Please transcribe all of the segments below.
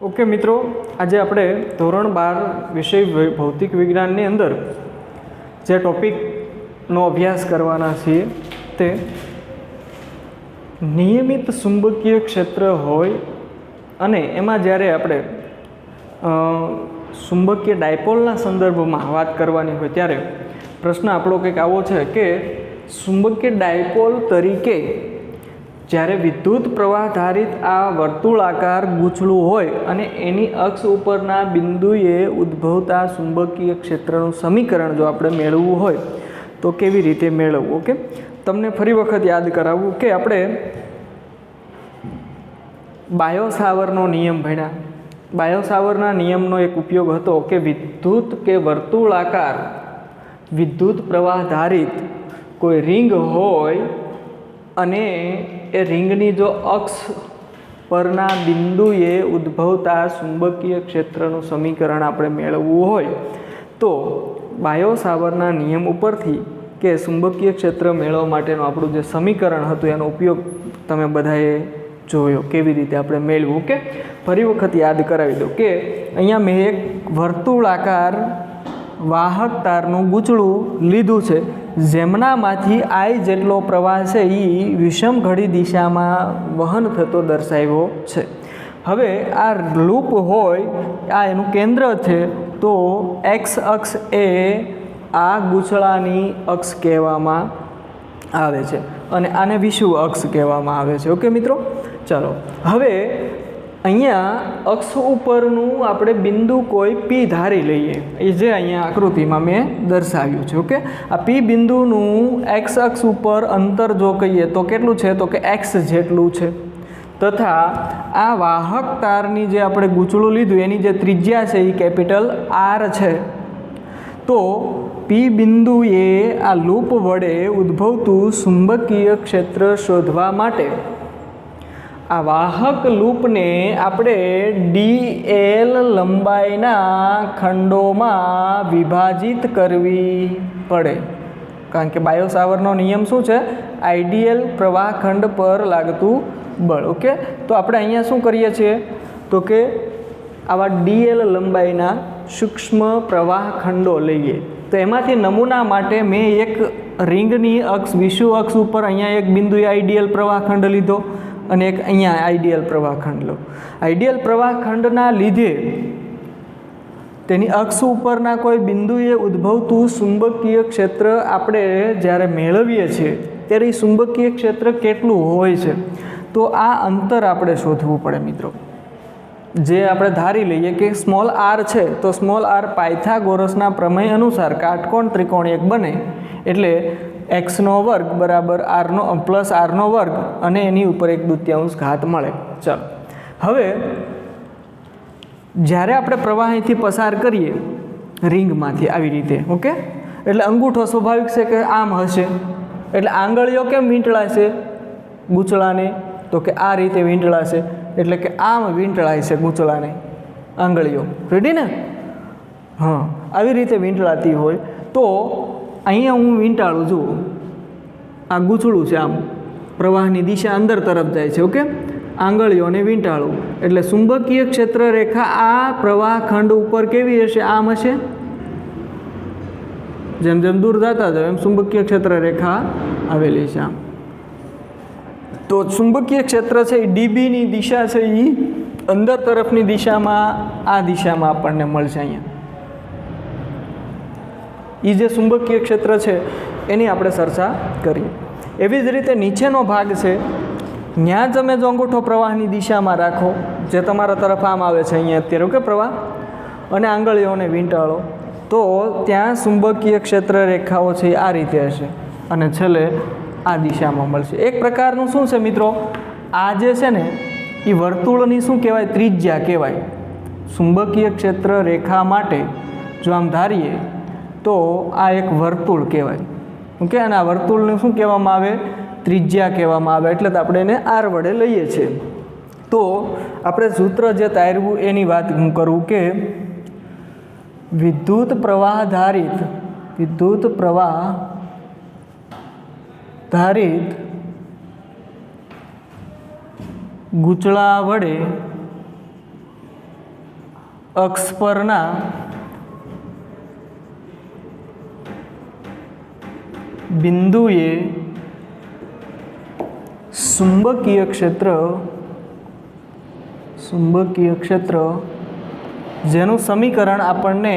Okay मित्रों, आज આપણે ધોરણ 12 વિષય ભૌતિક વિજ્ઞાનની અંદર જે ટોપિકનો અભ્યાસ કરવાના છીએ તે નિયમિત ચુંબકીય ક્ષેત્ર હોય અને એમાં જ્યારે આપણે ચુંબકીય ડાયપોલના સંદર્ભમાં વાત કરવાની હોય ત્યારે પ્રશ્ન આપણો કંઈક આવો છે કે ચુંબકીય ડાયપોલ તરીકે જ્યારે વિદ્યુત પ્રવાહ ધારિત આ વર્તુળાકાર ગૂંચળું હોય અને એની અક્ષ ઉપરના બિંદુએ ઉદ્ભવતા ચુંબકીય ક્ષેત્રનું સમીકરણ જો આપણે મેળવવું હોય તો કેવી રીતે મેળવવું. ઓકે, તમને ફરી વખત યાદ કરાવવું કે આપણે બાયો-સાવરનો નિયમ ભણ્યા. બાયો-સાવરના નિયમનો એક ઉપયોગ હતો કે વિદ્યુત કે વર્તુળાકાર વિદ્યુત પ્રવાહ ધારિત કોઈ રિંગ હોય અને એ રિંગની જો અક્ષ પરના બિંદુએ ઉદ્ભવતા ચુંબકીય ક્ષેત્રનું સમીકરણ આપણે મેળવવું હોય તો બાયો-સાવરના નિયમ ઉપરથી કે ચુંબકીય ક્ષેત્ર મેળવવા માટેનું આપણું જે સમીકરણ હતું એનો ઉપયોગ તમે બધાએ જોયો કેવી રીતે આપણે મેળવવું. કે ફરી વખત યાદ કરાવી દઉં કે અહીંયા મેં એક વર્તુળાકાર વાહક તારનું ગૂંચળું લીધું છે જેમનામાંથી આઈ જેટલો પ્રવાહ છે એ વિષમ ઘડી દિશામાં વહન થતો દર્શાવ્યો છે. હવે આ લૂપ હોય, આ એનું કેન્દ્ર છે, તો એક્સ અક્ષ એ આ ગૂંચળાની અક્ષ કહેવામાં આવે છે અને આને વિષુવ અક્ષ કહેવામાં આવે છે. ઓકે મિત્રો, ચાલો હવે અહીંયા અક્ષ ઉપરનું આપણે બિંદુ કોઈ પી ધારી લઈએ, એ જે અહીંયા આકૃતિમાં મેં દર્શાવ્યું છે. ઓકે, આ પી બિંદુનું એક્સ અક્ષ ઉપર અંતર જો કહીએ તો કેટલું છે, તો કે એક્સ જેટલું છે. તથા આ વાહક તારની જે આપણે ગૂંચળું લીધું એની જે ત્રિજ્યા છે એ કેપિટલ આર છે. તો પી બિંદુએ આ લૂપ વડે ઉદ્ભવતું ચુંબકીય ક્ષેત્ર શોધવા માટે આ વાહક લૂપને આપણે ડીએલ લંબાઈના ખંડોમાં વિભાજિત કરવી પડે, કારણ કે બાયો-સાવરનો નિયમ શું છે, આઈડિયલ પ્રવાહ ખંડ પર લાગતું બળ. ઓકે, તો આપણે અહીંયા શું કરીએ છીએ તો કે આવા ડીએલ લંબાઈના સૂક્ષ્મ પ્રવાહ ખંડો લઈએ. તો એમાંથી નમૂના માટે મેં એક રિંગની અક્ષ વિષુવ અક્ષ ઉપર અહીંયા એક બિંદુએ આઈડિયલ પ્રવાહ ખંડ લીધો અને એક અહીંયા આઈડિયલ પ્રવાહખંડ લો. આઈડિયલ પ્રવાહખંડના લીધે તેની અક્ષ ઉપરના કોઈ બિંદુએ ઉદ્ભવતું ચુંબકીય ક્ષેત્ર આપણે જ્યારે મેળવીએ છીએ ત્યારે ચુંબકીય ક્ષેત્ર કેટલું હોય છે તો આ અંતર આપણે શોધવું પડે મિત્રો. જે આપણે ધારી લઈએ કે સ્મોલ આર છે તો સ્મોલ આર પાયથાગોરસના પ્રમેય અનુસાર કાટકોણ ત્રિકોણ એક બને એટલે એક્સનો વર્ગ બરાબર આરનો પ્લસ આરનો વર્ગ અને એની ઉપર 1/2 ઘાત મળે. ચાલો હવે જ્યારે આપણે પ્રવાહ અહીંથી પસાર કરીએ રિંગમાંથી આવી રીતે, ઓકે, એટલે અંગૂઠો સ્વાભાવિક છે કે આમ હશે, એટલે આંગળીઓ કેમ વીંટળાશે ગૂંચળાને, તો કે આ રીતે વીંટળાશે, એટલે કે આમ વીંટળાય છે ગૂંચળાને આંગળીઓ. રેડી ને? હા, આવી રીતે વીંટળાતી હોય. તો અહીંયા હું વીંટાળું, જુઓ આ ગૂંચળું છે, આમ પ્રવાહની દિશા અંદર તરફ જાય છે. ઓકે, આંગળીઓને વીંટાળું એટલે ચુંબકીય ક્ષેત્ર રેખા આ પ્રવાહ ખંડ ઉપર કેવી હશે, આમ હશે. જેમ જેમ દૂર જતા જાવ એમ ચુંબકીય ક્ષેત્ર રેખા આવેલી છે આમ. તો ચુંબકીય ક્ષેત્ર છે એ ડીબીની દિશા છે એ અંદર તરફની દિશામાં આ દિશામાં આપણને મળશે. અહીંયા એ જે ચુંબકીય ક્ષેત્ર છે એની આપણે ચર્ચા કરીએ. એવી જ રીતે નીચેનો ભાગ છે, ત્યાં તમે જો અંગૂઠો પ્રવાહની દિશામાં રાખો જે તમારા તરફ આમ આવે છે અહીંયા અત્યારે, ઓકે, પ્રવાહ, અને આંગળીઓને વીંટાળો તો ત્યાં ચુંબકીય ક્ષેત્ર રેખાઓ છે આ રીતે હશે અને છેલ્લે આ દિશામાં મળશે. એક પ્રકારનું શું છે મિત્રો, આ જે છે ને એ વર્તુળની શું કહેવાય, ત્રિજ્યા કહેવાય. ચુંબકીય ક્ષેત્ર રેખા માટે જો આમ ધારીએ તો આ એક વર્તુળ કહેવાય. ઓકે, અને આ વર્તુળને શું કહેવામાં આવે, ત્રિજ્યા કહેવામાં આવે. એટલે તો આપણે એને આર વડે લઈએ છીએ. તો આપણે સૂત્ર જે તાર્યું એની વાત હું કરું કે વિદ્યુત પ્રવાહ ધારિત ગૂંચળા વડે અક્ષ પરના બિંદુએ ચુંબકીય ક્ષેત્ર જેનું સમીકરણ આપણને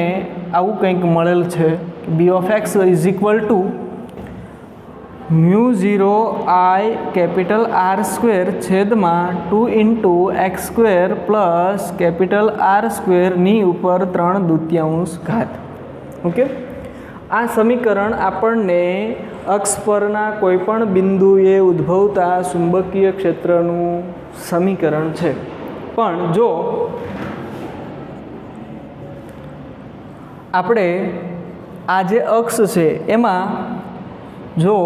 આવું કંઈક મળેલ છે B of x is equal to μ0 I capital R square છેદમાં 2 into X square plus capital R સ્ક્વેરની ઉપર 3/2 ઓકે. આ સમીકરણ આપણને અક્ષ પરના કોઈપણ બિંદુએ ઉદ્ભવતા ચુંબકીય ક્ષેત્રનું સમીકરણ છે. પણ જો આપણે આ જે અક્ષ છે એમાં જો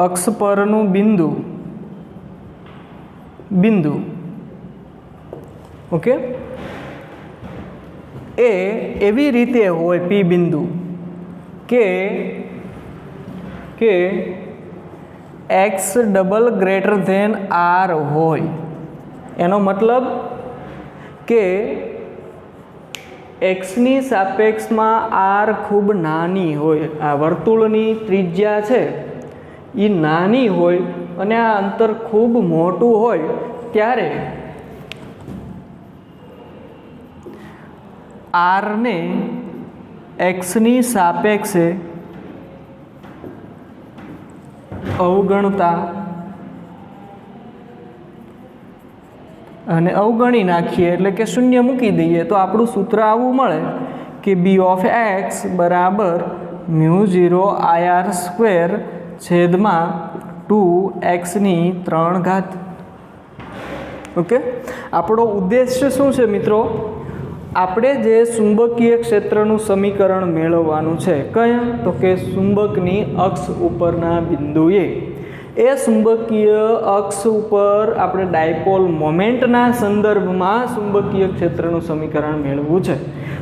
અક્ષ પરનું બિંદુ ઓકે એ એવી રીતે હોય પી બિંદુ કે x double greater than R હોય. એનો મતલબ કે એક્સની સાપેક્ષમાં આર ખૂબ નાની હોય, આ વર્તુળની ત્રિજ્યા છે એ નાની હોય અને આ અંતર ખૂબ મોટું હોય ત્યારે આરને એક્સની સાપેક્ષે અવગણતા અને અવગણી નાખીએ એટલે કે શૂન્ય મૂકી દઈએ તો આપણું સૂત્ર આવું મળે કે બી ઓફ એક્સ બરાબર μ0 IR સ્ક્વેર છેદમાં 2x3. ઓકે. આપણો ઉદ્દેશ્ય શું છે મિત્રો? આપણે જે ચુંબકીય ક્ષેત્રનું સમીકરણ મેળવવાનું છે કયા તો કે ચુંબકની અક્ષ ઉપરના બિંદુએ એ ચુંબકીય અક્ષ ઉપર આપણે ડાયપોલ મોમેન્ટના સંદર્ભમાં ચુંબકીય ક્ષેત્રનું સમીકરણ મેળવવું છે.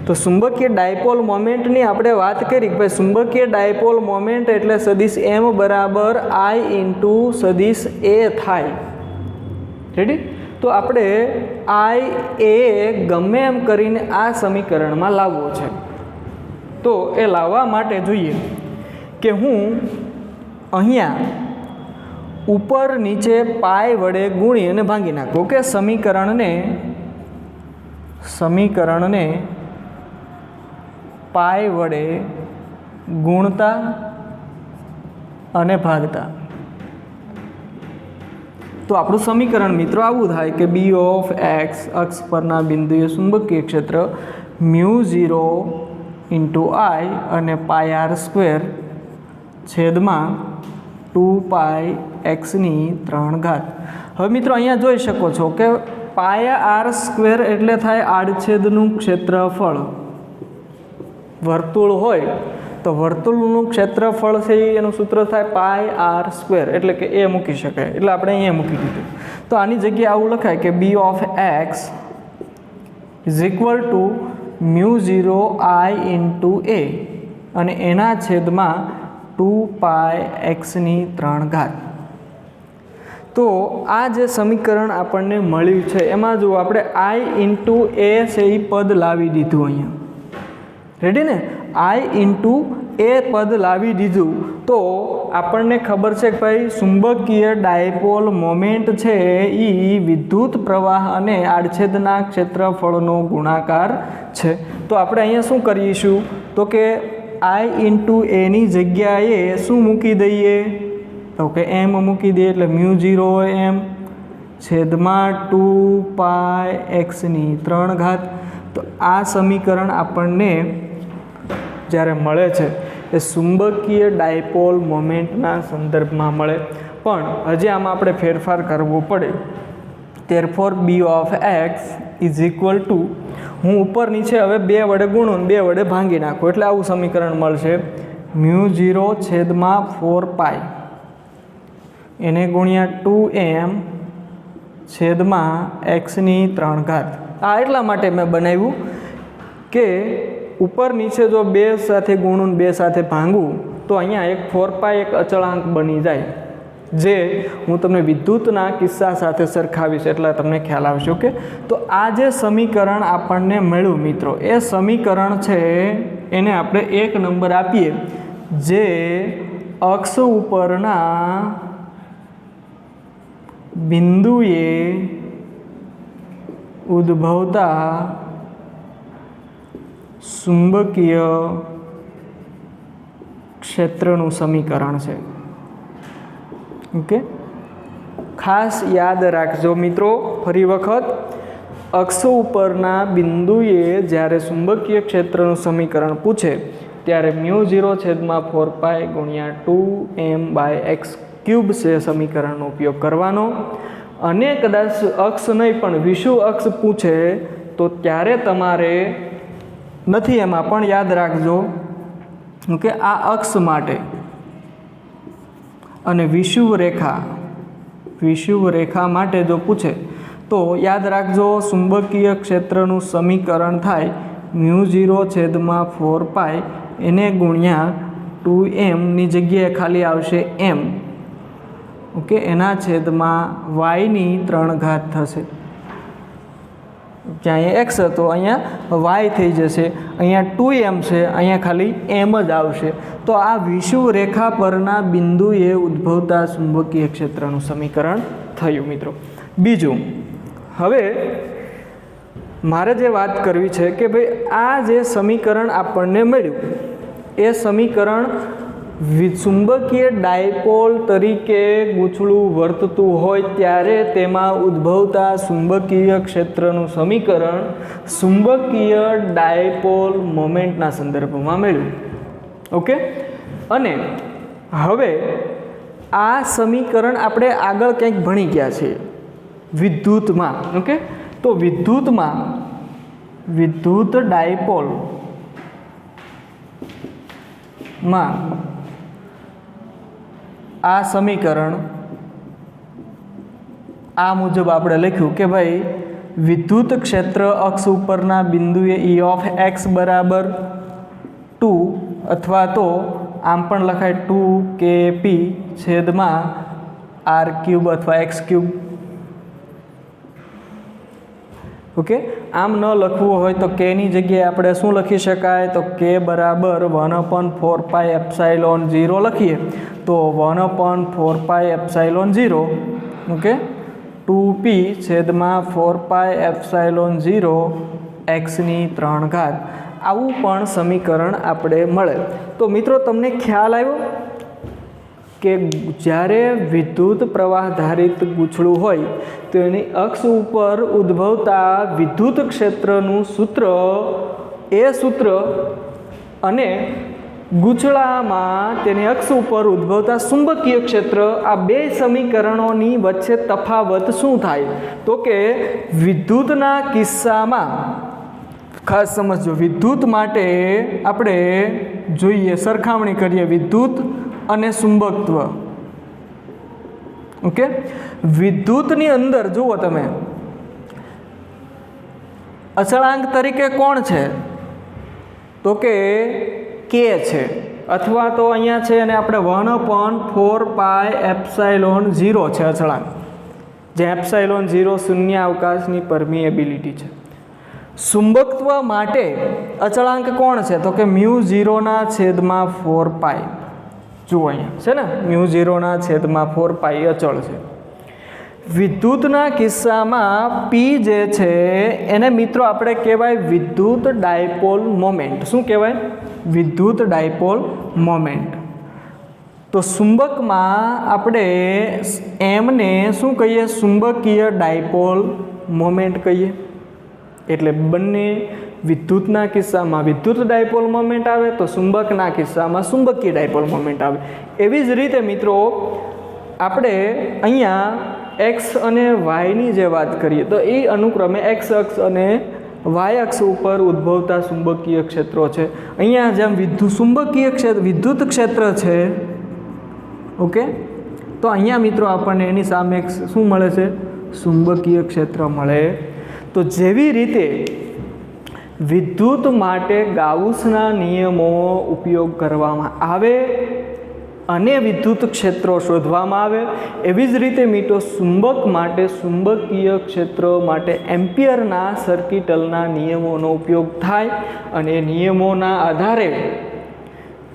તો ચુંબકીય ડાયપોલ મોમેન્ટની આપણે વાત કરી કે ભાઈ ચુંબકીય ડાયપોલ મોમેન્ટ એટલે સદિશ એમ બરાબર I ઇન્ટુ સદિશ એ થાય. રેડી? તો આપણે I એ ગમે એમ કરીને આ સમીકરણમાં લાવવો છે. તો એ લાવવા માટે જોઈએ કે હું અહીંયા ઉપર નીચે પાય વડે ગુણી અને ભાંગી નાખો કે સમીકરણને પાય વડે ગુણતા અને ભાગતા. તો આપણું સમીકરણ મિત્રો આવું થાય કે બી ઓફ એક્સ અક્ષ પરના બિંદુએ ચુંબકીય ક્ષેત્ર μ0 ઇન્ટુ I અને પાય આર સ્ક્વેર છેદમાં 2πx3. હવે મિત્રો અહીંયા જોઈ શકો છો કે પાય આર સ્ક્વેર એટલે થાય આડછેદનું ક્ષેત્રફળ. વર્તુળ હોય તો વર્તુળનું ક્ષેત્રફળ છે એનું સૂત્ર થાય પાય આર સ્ક્વેર એટલે કે એ મૂકી શકાય એટલે આપણે અહીંયા મૂકી દીધું. તો આની જગ્યાએ આવું લખાય કે B of x is equal to μ0 I into A અને એના છેદમાં 2πx3. તો આ જે સમીકરણ આપણને મળ્યું છે એમાં જો આપણે I ઇન્ટુ એ છે એ પદ લાવી દીધું અહીંયા. રેડી ને? I ઇન્ટુ એ પદ લાવી દીધું તો આપણને ખબર છે કે ભાઈ ચુંબકીય ડાયપોલ મોમેન્ટ છે એ વિદ્યુત પ્રવાહ અને આડછેદના ક્ષેત્રફળનો ગુણાકાર છે. તો આપણે અહીંયા શું કરીશું તો કે I ઇન્ટુ એની જગ્યાએ શું મૂકી દઈએ તો કે એમ મૂકી દઈએ એટલે μ0 એમ છેદમાં 2πx3. તો આ સમીકરણ આપણને જ્યારે મળે છે એ ચુંબકીય ડાયપોલ મોમેન્ટના સંદર્ભમાં મળે. પણ હજી આમાં આપણે ફેરફાર કરવો પડે. Therefore B of x is equal to હું ઉપર નીચે હવે 2 વડે ગુણું 2 વડે ભાંગી નાખું એટલે આવું સમીકરણ મળશે μ0 છેદમાં 4π એને ગુણ્યા 2m છેદમાં x3. આ એટલા માટે મેં બનાવ્યું કે ઉપર નીચે જો 2 સાથે ગુણું 2 સાથે ભાંગું તો અહીંયા એક 4π એક અચળાંક બની જાય. જે હું તમને વિદ્યુતના કિસ્સા સાથે સરખાવીશ એટલે તમને ખ્યાલ આવશે. ઓકે, તો આ જે સમીકરણ આપણને મળ્યું મિત્રો, એ સમીકરણ છે એને આપણે 1 નંબર આપીએ, જે અક્ષ ઉપરના બિંદુએ ઉદ્ભવતા ચુંબકીય ક્ષેત્રનું સમીકરણ છે. ઓકે, ખાસ યાદ રાખજો મિત્રો, ફરી વખત, અક્ષ ઉપરના બિંદુએ જ્યારે ચુંબકીય ક્ષેત્રનું સમીકરણ પૂછે ત્યારે μ0/4π × 2m/x³ છે સમીકરણનો ઉપયોગ કરવાનો. અને કદાચ અક્ષ નહીં પણ વિષુવ અક્ષ પૂછે તો ત્યારે તમારે નથી, એમાં પણ યાદ રાખજો કે આ અક્ષ માટે અને વિષુવ રેખા માટે જો પૂછે તો યાદ રાખજો ચુંબકીય ક્ષેત્રનું સમીકરણ થાય μ0/4π એને ગુણ્યા 2m ની જગ્યાએ ખાલી આવશે m. ઓકે, એના છેદમાં y³ થશે. જ્યાં અહીંયા x હતો અહીંયા y થઈ જશે, અહીંયા 2m છે, અહીંયા ખાલી m જ આવશે. તો આ વિષુવ રેખા પરના બિંદુએ ઉદ્ભવતા ચુંબકીય ક્ષેત્રનું સમીકરણ થયું મિત્રો. બીજું, હવે મારે જે વાત કરવી છે કે ભાઈ આ જે સમીકરણ આપણને મળ્યું એ સમીકરણ ચુંબકીય ડાયપોલ તરીકે ગૂંચળું વર્તતું હોય ત્યારે તેમાં ઉદ્ભવતા ચુંબકીય ક્ષેત્રનું સમીકરણ ચુંબકીય ડાયપોલ મોમેન્ટના સંદર્ભમાં મળ્યું. ઓકે, અને હવે આ સમીકરણ આપણે આગળ ક્યાંક ભણી ગયા છીએ વિદ્યુતમાં. ઓકે, તો વિદ્યુતમાં વિદ્યુત ડાયપોલમાં આ સમીકરણ આ મુજબ આપણે લખ્યું કે ભાઈ વિદ્યુત ક્ષેત્ર અક્ષ ઉપરના બિંદુએ E(x) બરાબર 2 અથવા તો આમ પણ લખાય 2kp છેદમાં r³ અથવા x³. ઓકે, આમ ન લખવું હોય તો k ની જગ્યાએ આપણે શું લખી શકાય? તો k બરાબર 1/4πε0 લખીએ તો 1/4πε0. ઓકે, 2p છેદમાં 4πε0 x³. આવું પણ સમીકરણ આપણે મળે. તો મિત્રો તમને ખ્યાલ આવ્યો કે જ્યારે વિદ્યુત પ્રવાહ ધારિત ગૂંચળું હોય તો એની અક્ષ ઉપર ઉદ્ભવતા વિદ્યુત ક્ષેત્રનું સૂત્ર, એ સૂત્ર અને ગૂંચળામાં તેની અક્ષ ઉપર ઉદ્ભવતા ચુંબકીય ક્ષેત્ર, આ બે સમીકરણોની વચ્ચે તફાવત શું થાય? તો કે વિદ્યુતના કિસ્સામાં ખાસ સમજો, વિદ્યુત માટે આપણે જોઈએ, સરખામણી કરીએ વિદ્યુત અને ચુંબકત્વ. ઓકે, વિદ્યુતની અંદર જુઓ તમે, અચળાંક તરીકે કોણ છે? તો કે k છે, અથવા તો અહીંયા છે અને આપણે 1/4πε0 છે અચળાંક, જે ε0 શૂન્ય અવકાશની પરમિએબિલિટી છે. ચુંબકત્વ માટે અચળાંક કોણ છે? તો કે μ0/4π. જુઓ અહીંયા છે ને, μ0/4π અચળ છે. વિદ્યુતના કિસ્સામાં p જે છે એને મિત્રો આપણે કહેવાય વિદ્યુત ડાયપોલ મોમેન્ટ. શું કહેવાય? વિદ્યુત ડાયપોલ મોમેન્ટ. તો ચુંબકમાં આપણે એમને શું કહીએ? ચુંબકીય ડાયપોલ મોમેન્ટ કહીએ. એટલે બંને વિદ્યુતના કિસ્સામાં વિદ્યુત ડાયપોલ મોમેન્ટ આવે તો ચુંબકના કિસ્સામાં ચુંબકીય ડાયપોલ મોમેન્ટ આવે. એવી જ રીતે મિત્રો આપણે અહીંયા x અને y જે વાત કરીએ તો એ અનુક્રમે x અક્ષ અને y અક્ષ ઉપર ઉદ્ભવતા ચુંબકીય ક્ષેત્રો છે. અહીંયા જેમ ચુંબકીય ક્ષેત્ર વિદ્યુત ક્ષેત્ર છે, ઓકે, તો અહીંયા મિત્રો આપણને એની સામે શું મળે છે? ચુંબકીય ક્ષેત્ર મળે. તો જેવી રીતે વિદ્યુત માટે ગાઉસના નિયમો ઉપયોગ કરવામાં આવે અને વિદ્યુત ક્ષેત્રો શોધવામાં આવે. એવી જ રીતે મિત્રો ચુંબક માટે ચુંબકીય ક્ષેત્ર માટે એમ્પિયરના સર્કિટલના નિયમોનો ઉપયોગ થાય અને એ નિયમોના આધારે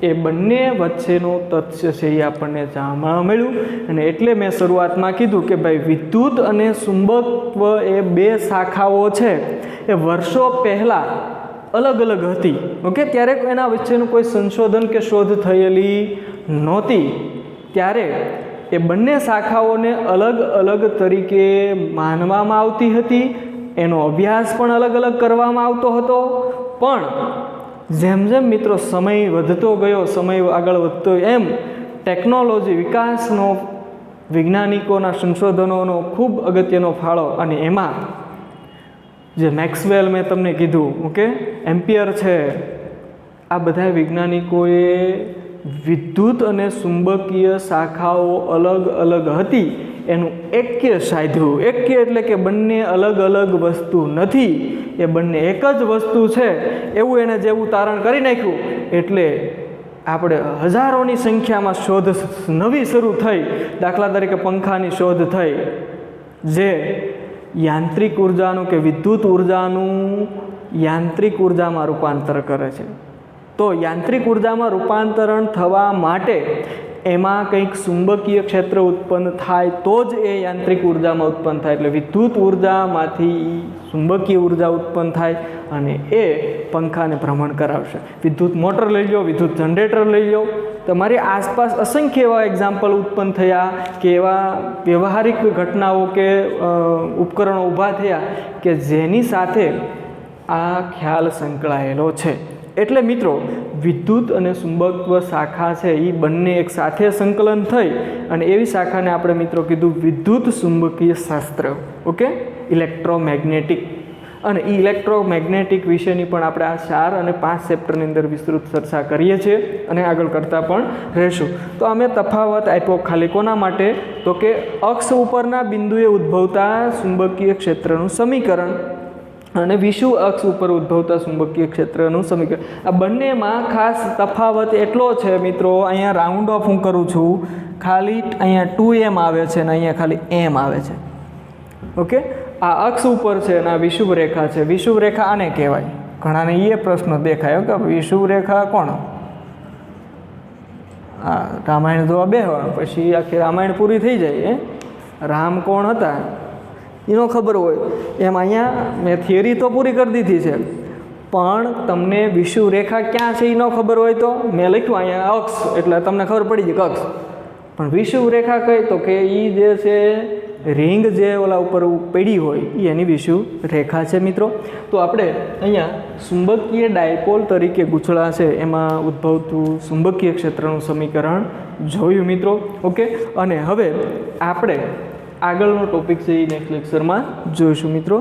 એ બંને વચ્ચેનો તથ્ય છે એ આપણને જાણવા મળ્યું. અને એટલે મેં શરૂઆતમાં કીધું કે ભાઈ વિદ્યુત અને ચુંબકત્વ એ બે શાખાઓ છે એ વર્ષો પહેલાં અલગ અલગ હતી. ઓકે, ત્યારે એના વચ્ચેનું કોઈ સંશોધન કે શોધ થયેલી નહોતી. ત્યારે એ બંને શાખાઓને અલગ અલગ તરીકે માનવામાં આવતી હતી. એનો અભ્યાસ પણ અલગ અલગ કરવામાં આવતો હતો. પણ જેમ જેમ મિત્રો સમય વધતો ગયો, સમય આગળ વધતો એમ ટેકનોલોજી વિકાસનો, વૈજ્ઞાનિકોના સંશોધનોનો ખૂબ અગત્યનો ફાળો. અને એમાં જે મેક્સવેલ મેં તમને કીધું, ઓકે, એમ્પિયર છે, આ બધા વૈજ્ઞાનિકોએ વિદ્યુત અને ચુંબકીય શાખાઓ અલગ અલગ હતી એનું એક્ય સાધ્યું. એક્ય એટલે કે બંને અલગ અલગ વસ્તુ નથી, એ બંને એક જ વસ્તુ છે એવું એને જેવું તારણ કરી નાખ્યું. એટલે આપણે હજારોની સંખ્યામાં શોધ નવી શરૂ થઈ. દાખલા તરીકે પંખાની શોધ થઈ, જે યાંત્રિક ઉર્જાનું કે વિદ્યુત ઉર્જાનું યાંત્રિક ઉર્જામાં રૂપાંતર કરે છે. તો યાંત્રિક ઉર્જામાં રૂપાંતરણ થવા માટે એમાં કંઈક ચુંબકીય ક્ષેત્ર ઉત્પન્ન થાય તો જ એ યાંત્રિક ઉર્જામાં ઉત્પન્ન થાય. એટલે વિદ્યુત ઉર્જામાંથી ચુંબકીય ઉર્જા ઉત્પન્ન થાય અને એ પંખાને ભ્રમણ કરાવશે. વિદ્યુત મોટર લઈ લો, વિદ્યુત જનરેટર લઈ લો, તમારી આસપાસ અસંખ્ય એવા એક્ઝામ્પલ ઉત્પન્ન થયા કે એવા વ્યવહારિક ઘટનાઓ કે ઉપકરણો ઊભા થયા કે જેની સાથે આ ખ્યાલ સંકળાયેલો છે. એટલે મિત્રો વિદ્યુત અને ચુંબકત્વ શાખા છે એ બંને એક સાથે સંકલન થઈ અને એવી શાખાને આપણે મિત્રો કીધું વિદ્યુત ચુંબકીય શાસ્ત્ર. Okay, electromagnetic. અને ઇલેક્ટ્રોમેગ્નેટિક વિશેની પણ આપણે આ 4 અને 5 ચેપ્ટરની અંદર વિસ્તૃત ચર્ચા કરીએ છીએ અને આગળ કરતા પણ રહીશું. તો અમે તફાવત આપ્યો ખાલી કોના માટે, તો કે અક્ષ ઉપરના બિંદુએ ઉદ્ભવતા ચુંબકીય ક્ષેત્રનું સમીકરણ અને વિષુવ અક્ષ ઉપર ઉદ્ભવતા ચુંબકીય ક્ષેત્રનું સમીકરણ. આ બંનેમાં ખાસ તફાવત એટલો છે મિત્રો, અહીંયા રાઉન્ડ ઓફ હું કરું છું, ખાલી અહીંયા 2m આવે છે અને અહીંયા ખાલી m આવે છે. ઓકે, આ અક્ષ ઉપર છે અને આ વિષુવ રેખા છે. વિષુવ રેખા આને કહેવાય. ઘણાને એ પ્રશ્ન દેખાયો કે વિષુવ રેખા કોણ? હા, રામાયણ જોવા બેહવા પછી આખી રામાયણ પૂરી થઈ જાય. રામ કોણ હતા એનો ખબર હોય એમ અહીંયા મેં થિયરી તો પૂરી કરી દીધી છે, પણ તમને વિષુવ રેખા ક્યાં છે એ ન ખબર હોય તો મેં લખ્યું અહીંયા અક્ષ, એટલે તમને ખબર પડી જાય કે અક્ષ. પણ વિષુવ રેખા કઈ તો કે એ જે છે રિંગ જે ઓલા ઉપર પડી હોય એ એની વિષુવ રેખા છે મિત્રો. તો આપણે અહીંયા ચુંબકીય ડાયપોલ તરીકે ગૂંચળા છે એમાં ઉદ્ભવતું ચુંબકીય ક્ષેત્રનું સમીકરણ જોયું મિત્રો. ઓકે, અને હવે આપણે આગળનો ટોપિક છે એ નેક્સ્ટ લેક્ચરમાં જોઈશું મિત્રો.